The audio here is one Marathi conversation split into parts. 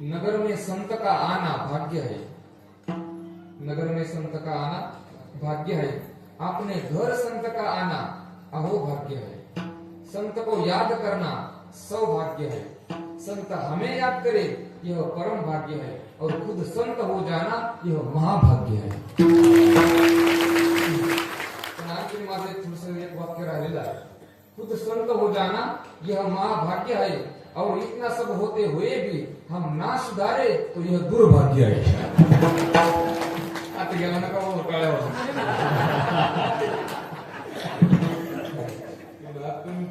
नगर में संत का आना भाग्य है, नगर में संत का आना भाग्य है, अपने घर संत का आना अहो भाग्य है। संत को याद करना सौभाग्य है, संत हमें याद करे यह परम भाग्य है, और खुद संत हो जाना यह महाभाग्य है। पण आणखी माझे थोडंसं एक वाक्य राहिलेलं आहे, खुद संत हो जाना यह महाभाग्य है, और इतना सब होते हुए भी हम ना सुधारे तो यह दुर्भाग्य है। आता गेला नका बाबा कळल्यावर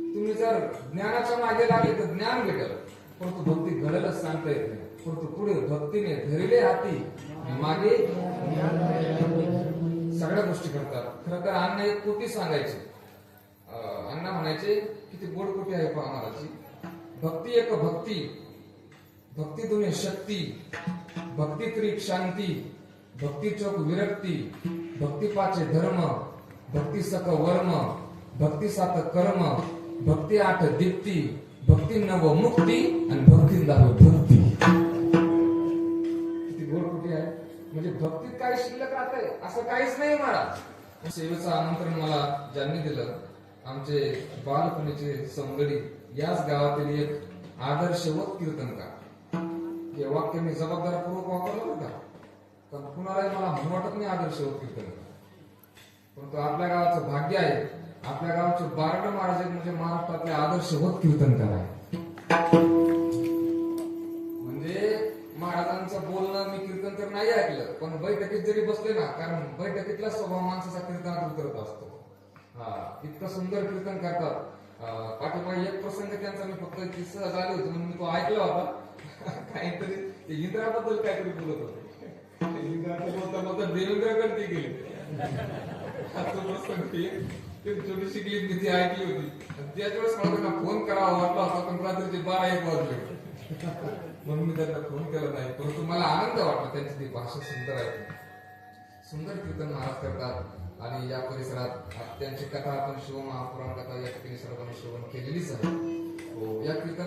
तुम्ही जर ज्ञानाच्या मागे लागले तर ज्ञान भेटेल, परंतु भक्ती घडेलच सांगता येत नाही। परंतु पुढे भक्तीने धरले हाती मागे सगळ्या गोष्टी करतात। खरं तर अण्णा एक कोटी सांगायचे, अण्णा म्हणायचे किती गोड कोटी आहे पहा महाराजची। भक्ती एक भक्ती, भक्ती दुने शक्ती, भक्ती त्रिक शांती, भक्ती चौक विरक्ती, भक्ती पाचे धर्म, भक्ती सक वर्म, भक्ती सात कर्म, भक्ती आठ दीप्ती, भक्ती नव मुक्ती, आणि भक्ती दहावी भक्ती। किती गोड कुठे आहे, म्हणजे भक्तीत काय शिल्लक राहतंय असं काहीच नाही महाराज। सेवेचं आमंत्रण मला ज्यांनी दिलं, आमचे बालपणीचे सौंदडी याच गावातील एक आदर्शवत कीर्तनकार। हे वाक्य मी जबाबदारपूर्वक वापरलं होतं, पण कुणालाही मला म्हणू वाटत नाही आदर्शवत कीर्तनकार, परंतु आपल्या गावाचं भाग्य आहे, आपल्या गावचे बारड महाराज म्हणजे महाराष्ट्रातले आदर्शवत कीर्तनकार आहे। म्हणजे महाराजांचं बोलणं मी कीर्तन तर नाही ऐकलं, पण बैठकीत जरी बसले ना, कारण बैठकीतला स्वभाव माणसाचा कीर्तनात उतरत असतो। इतकं सुंदर कीर्तन करतात। पाठीमागे एक प्रसंग त्यांचा मी फक्त किस्सा झाले होते म्हणून मी तो ऐकला होता। काहीतरी इंद्राबद्दल काहीतरी बोलत होते, इंद्राचं बोलता बोलता देवेंद्रकडे ते गेले। तो प्रसंग ते छोटी शिकली मी ती ऐकली होती, त्याच वेळेस मला त्यांना फोन करावा वाटला होता, पण रात्रीचे 12-1 वाजले म्हणून मी त्यांना फोन केला नाही। परंतु मला आनंद वाटला, त्यांची ती भाषा सुंदर आहे, सुंदर कीर्तन महाराज करतात। आणि या परिसरात त्यांची कथा आपण शिवमहापुराण कथा या ठिकाणी सर्वांनी श्रवण केलेलीच आहे। या कीर्तनाच्या